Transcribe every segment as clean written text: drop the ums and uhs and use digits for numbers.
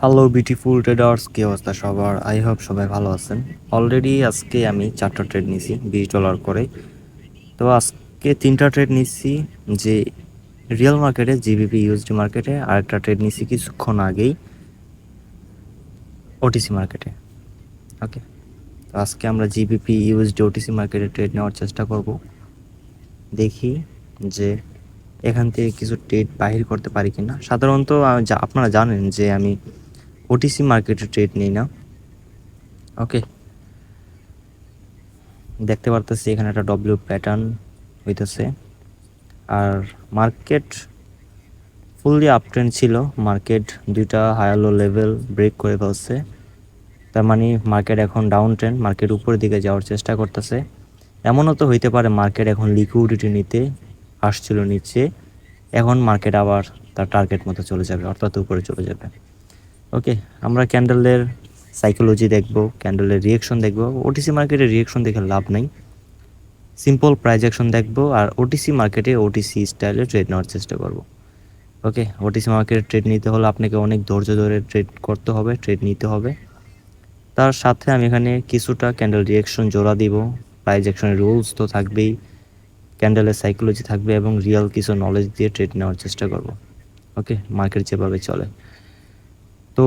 Hello beautiful traders, কি অবস্থা সবার? আই হোপ সবাই ভালো আছেন। অলরেডি আজকে আমি 4টা ট্রেড নিছি $20 করে। তো আজকে 3টা ট্রেড নিচ্ছি যে রিয়েল মার্কেটে, জিবিপি ইউএসডি মার্কেটে, আর একটা ট্রেড নিছি কিছুক্ষণ আগেই ওটিসি মার্কেটে। ওকে, তো আজকে আমরা জিবিপি ইউএসডি ওটিসি মার্কেটে ট্রেড নেওয়ার চেষ্টা করব। দেখি যে এখান থেকে কিছু ট্রেড বাহির করতে পারি কিনা। সাধারণত আপনারা জানেন যে আমি ওটিসি মার্কেটে ট্রেড নিই না। ওকে, দেখতে পারতেছি এখানে একটা ডব্লিউ প্যাটার্ন হইতেছে, আর মার্কেট ফুললি আপ ট্রেন্ড ছিল। মার্কেট দুইটা হায়ার লো লেভেল ব্রেক করে ফেলছে, তার মানে মার্কেট এখন ডাউন ট্রেন্ড, মার্কেট উপরের দিকে যাওয়ার চেষ্টা করতেছে। এমনও তো হইতে পারে মার্কেট এখন লিকুইডিটি নিতে আসছিল নিচে, এখন মার্কেট আবার তার টার্গেট মতো চলে যাবে, অর্থাৎ উপরে চলে যাবে। ওকে, আমরা ক্যান্ডেলের সাইকোলজি দেখব, ক্যান্ডেলের রিয়েকশন দেখব। ওটিসি মার্কেটের রিয়েকশন দেখে লাভ নাই, সিম্পল প্রাইস অ্যাকশন দেখবো, আর ওটিসি মার্কেটে ওটিসি স্টাইলে ট্রেড নেওয়ার চেষ্টা করব। ওকে, ওটিসি মার্কেটে ট্রেড নিতে হলে আপনাকে অনেক ধৈর্য ধরে ট্রেড করতে হবে, ট্রেড নিতে হবে। তার সাথে আমি এখানে কিছুটা ক্যান্ডেল রিয়েকশন জোড়া দিব। প্রাইস অ্যাকশনের রুলস তো থাকবেই, ক্যান্ডেলের সাইকোলজি থাকবে, এবং রিয়েল কিছু নলেজ দিয়ে ট্রেড নেওয়ার চেষ্টা করব। ওকে, মার্কেট যেভাবে চলে। তো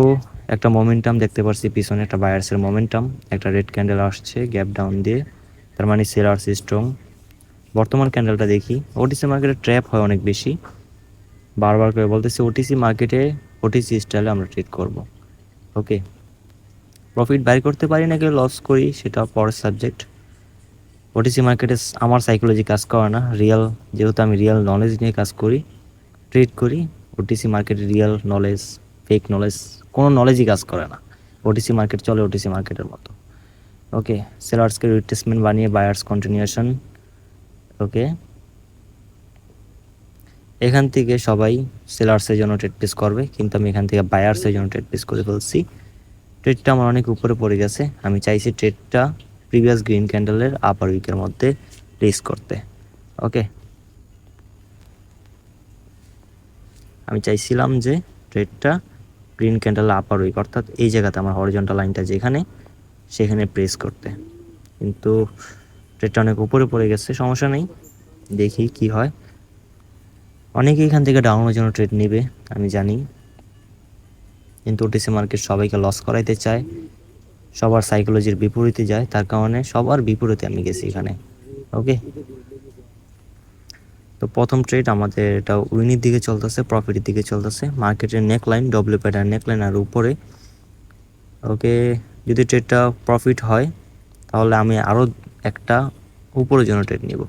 একটা মোমেন্টাম দেখতে পাচ্ছি পিছনে, একটা বায়ার্সের মোমেন্টাম, একটা রেড ক্যান্ডেল আসছে গ্যাপ ডাউন দিয়ে, তার মানে সেলার্স স্ট্রং। বর্তমান ক্যান্ডেলটা দেখি, ওটিসি মার্কেটে ট্র্যাপ হয় অনেক বেশি, বারবার করে বলতেছি ওটিসি মার্কেটে ওটিসি স্টাইলে আমরা ট্রেড করব। ওকে, প্রফিট বাইর করতে পারি নাকি লস করি সেটা পরের সাবজেক্ট। ওটিসি মার্কেটে আমার সাইকোলজি কাজ করে না, রিয়েল, যেহেতু আমি রিয়েল নলেজ নিয়ে কাজ করি, ট্রেড করি। ওটিসি মার্কেটে রিয়েল নলেজ, ফেক নলেজ, কোনো নলেজই কাজ করে না। ওটিসি মার্কেট চলে ওটিসি মার্কেটের মতো। ওকে, সেলার্সকে রিট্রেসমেন্ট বানিয়ে বায়ার্স কন্টিনিউশন। ওকে, এখান থেকে সবাই সেলার্সের জন্য ট্রেড প্লেস করবে, কিন্তু আমি এখান থেকে বায়ার্সের জন্য ট্রেড প্লেস করে ফেলছি। ট্রেডটা আমার অনেক উপরে পড়ে গেছে, আমি চাইছি ট্রেডটা প্রিভিয়াস গ্রিন ক্যান্ডেলের আপার উইকের মধ্যে প্লেস করতে। ওকে, আমি চাইছিলাম যে ট্রেডটা গ্রিন ক্যান্ডেলের আপার উইক, অর্থাৎ এই জায়গাতে আমার হরিজন্টাল লাইনটা যেখানে, সেখানে প্রেস করতে, কিন্তু ট্রেডটা অনেক উপরে পড়ে গেছে। সমস্যা নেই, দেখি কি হয়। অনেকে এখান থেকে ডাউনের জন্য ট্রেড নেবে আমি জানি, কিন্তু ওটিসি মার্কেট সবাইকে লস করাইতে চায়, সবার সাইকোলজির বিপরীতে যায়, তার কারণে সবার বিপরীতে আমি গেছি এখানে। ওকে, তো প্রথম ট্রেড আমাদের এটা উইনের দিকে চলতেছে, প্রফিটের দিকে চলতেছে। মার্কেটের নেকলাইন, ডব্লিউ প্যাটার্ন নেকলাইন আর উপরে। ওকে, যদি ট্রেডটা প্রফিট হয় তাহলে আমি আরও একটা উপরের জন্য ট্রেড নিব।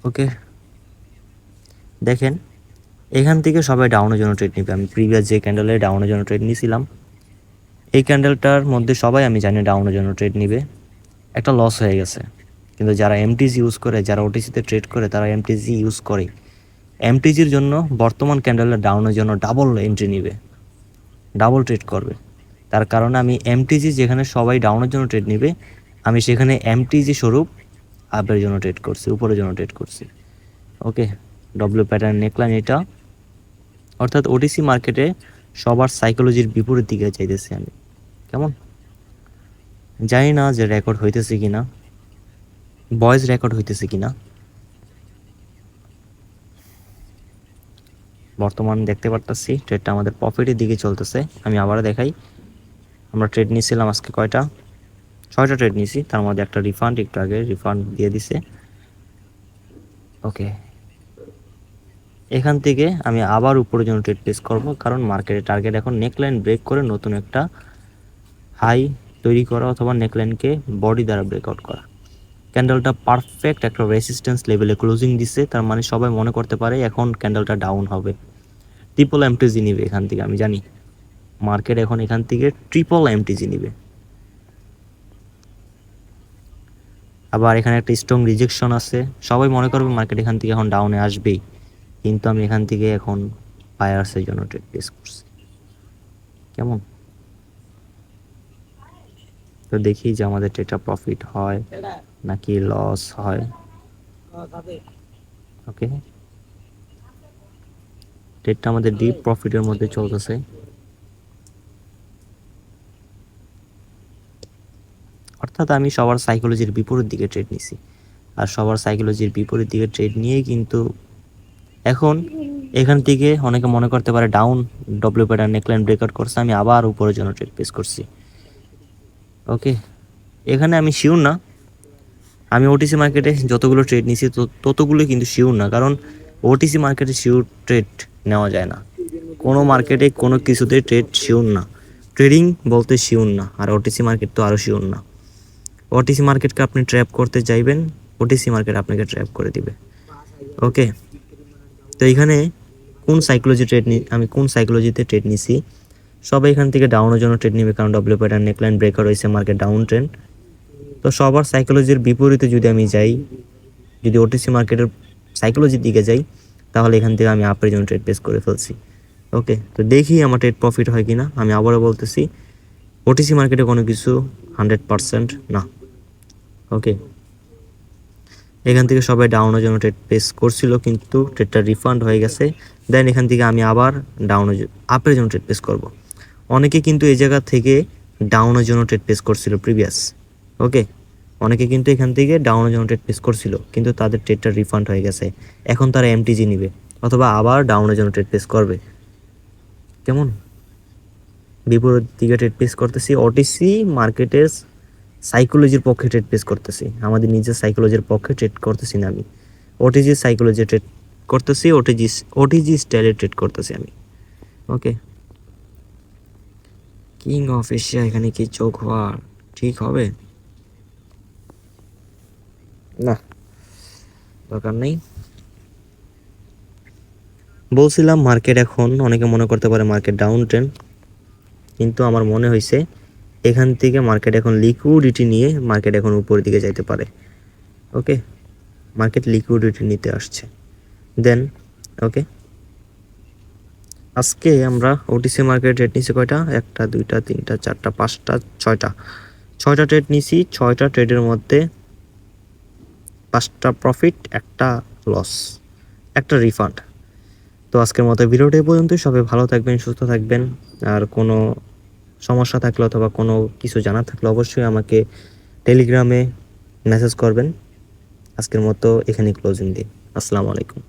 ওকে, দেখেন এখান থেকে সবাই ডাউনের জন্য ট্রেড নিবে। আমি প্রিভিয়াস যে ক্যান্ডেলে ডাউনের জন্য ট্রেড নিয়েছিলাম, এই ক্যান্ডেলটার মধ্যে সবাই আমি জানি ডাউনের জন্য ট্রেড নিবে। একটা লস হয়ে গেছে, কিন্তু যারা এমটিজি ইউজ করে, যারা ওটিসিতে ট্রেড করে, তারা এমটিজি ইউজ করে। এমটিজির জন্য বর্তমান ক্যান্ডেলের ডাউনের জন্য ডাবল এন্ট্রি নিবে, ডাবল ট্রেড করবে। তার কারণে আমি এমটিজি, যেখানে সবাই ডাউনের জন্য ট্রেড নিবে, আমি সেখানে এমটিজি স্বরূপ আপের জন্য ট্রেড করছি, উপরের জন্য ট্রেড করছি। ওকে, ডব্লিউ প্যাটার্ন নেকলাইন এটা, অর্থাৎ ওটিসি মার্কেটে সবার সাইকোলজির বিপরীত দিকে চাইতেছি আমি। কেমন জানি না যে রেকর্ড হইতেছে কিনা, ভয়েস রেকর্ড হইতেছে কিনা। বর্তমান দেখতে পারতেছি ট্রেডটা আমাদের প্রফিটের দিকে চলতেছে। আমি আবারও দেখাই, আমরা ট্রেড নিয়েছিলাম আজকে কয়টা, 6টা ট্রেড নিয়েছি, তার মধ্যে একটা রিফান্ড, একটু আগে রিফান্ড দিয়ে দিছে। ওকে, এখান থেকে আমি আবার উপরের জন্য ট্রেড প্লেস করব, কারণ মার্কেটের টার্গেট এখন নেকলাইন ব্রেক করে নতুন একটা হাই তৈরি করা, অথবা নেকলাইনকে বডি দ্বারা ব্রেকআউট করা। ক্যান্ডেলটা পারফেক্ট একটা রেসিস্ট্যান্স লেভেলে ক্লোজিং দিছে, তার মানে সবাই মনে করতে পারে এখন ক্যান্ডেলটা ডাউন হবে। ট্রিপল এমটিজি নিবে এখান থেকে, আমি জানি মার্কেট এখন এখান থেকে ট্রিপল এমটিজি নিবে। আবার এখানে একটা স্ট্রং রিজেকশন আছে, সবাই মনে করবে মার্কেট এখান থেকে এখন ডাউনে আসবেই, কিন্তু আমি এখান থেকে এখন বায়ার্সের জন্য ট্রেড প্লেস করছি। কেমন, তো দেখি যে আমাদের ট্রেডটা প্রফিট হয় নাকি লস হয়। ওকে, ট্রেডটা আমাদের ডিপ প্রফিটের মধ্যে চলতেছে। অর্থাৎ আমি সবার সাইকোলজির বিপরীত দিকে ট্রেড নিছি, আর সবার সাইকোলজির বিপরীত দিকে ট্রেড নিয়েই কিন্তু এখন এখান থেকে অনেকে মনে করতে পারে down W pattern neckline breakout করছে, আমি আবার উপরের জন্য ট্রেড প্লেস করছি। ওকে, এখানে আমি শিওর না, আমি ওটিসি মার্কেটে যতগুলো ট্রেড নিছি ততগুলো কিন্তু শিওর না, কারণ ওটিসি মার্কেটে শিওর ট্রেড নেওয়া যায় না। কোনো মার্কেটে কোনো কিছুতে ট্রেড শিওর না, ট্রেডিং বলতে শিওর না, আর ওটিসি মার্কেট তো আরও শিওর না। ওটিসি মার্কেটকে আপনি ট্র্যাপ করতে চাইবেন, ওটিসি মার্কেট আপনাকে ট্র্যাপ করে দিবে। ওকে, তো এখানে কোন সাইকোলজি ট্রেড আমি কোন সাইকোলজিতে ট্রেড নিছি, সবাই এখান থেকে ডাউনের জন্য ট্রেড নিবে, কারণ ডব্লিউ প্যাটার্ন নেকলাইন ব্রেকার হয়েছে, মার্কেট ডাউন ট্রেন্ড। তো সবার সাইকোলজির বিপরীতে যদি আমি যাই, যদি ওটিসি মার্কেটের সাইকোলজির দিকে যাই, তাহলে এখান থেকে আমি আপের জন্য ট্রেড প্লেস করে ফেলছি। ওকে, তো দেখি আমার ট্রেড প্রফিট হয় কিনা। আমি আবারও বলতেছি, ওটিসি মার্কেটে কোনো কিছু 100% না। ওকে, এখান থেকে সবাই ডাউনের জন্য ট্রেড প্লেস করছিল, কিন্তু ট্রেডটা রিফান্ড হয়ে গেছে। দেন এখান থেকে আমি আবার আপের জন্য ট্রেড প্লেস করব। অনেকে কিন্তু এই জায়গা থেকে ডাউনের জন্য ট্রেড প্লেস করছিল প্রিভিয়াস। ওকে, অনেকে কিন্তু এখান থেকে ডাউনের জন্য ট্রেড প্লেস করছিল, কিন্তু তাদের ট্রেডটা রিফান্ড হয়ে গেছে। এখন তারা এমটিজি নিবে অথবা আবার ডাউনের জন্য ট্রেড প্লেস করবে। কেমন বিপরীত দিকে ট্রেড প্লেস করতেছি, ওটিসি মার্কেটের সাইকোলজির পক্ষে ট্রেড প্লেস করতেছি, আমাদের নিজের সাইকোলজির পক্ষে ট্রেড করতেছি না আমি। ওটিজি সাইকোলজি ট্রেড করতেছি, ওটিজি স্টাইলে ট্রেড করতেছি আমি। ওকে, কিং অফ এশিয়া এখানে কি চোখ হওয়া ঠিক হবে? না, দরকার নেই। বলছিলাম মার্কেট এখন অনেকে মনে করতে পারে মার্কেট ডাউন ট্রেন্ড, কিন্তু আমার মনে হয়েছে এখান থেকে মার্কেট এখন লিকুইডিটি নিয়ে মার্কেট এখন উপরের দিকে যাইতে পারে। ওকে, মার্কেট লিকুইডিটি নিতে আসছে। দেন ওকে, আজকে আমরা ওটিসি মার্কেট ট্রেড নিছি কয়টা, 1 2 3 4 5 6টা ট্রেড নিছি। 6টা ট্রেডের মধ্যে 5টা প্রফিট, 1টা লস, 1টা রিফান্ড। তো আজকের মতো ভিডিওটা এই পর্যন্তই। সবাই ভালো থাকবেন, সুস্থ থাকবেন। আর কোনো সমস্যা থাকলে অথবা কোনো কিছু জানার থাকলে অবশ্যই আমাকে টেলিগ্রামে মেসেজ করবেন। আজকের মতো এখানে ক্লোজিং দিই। আসসালামু আলাইকুম।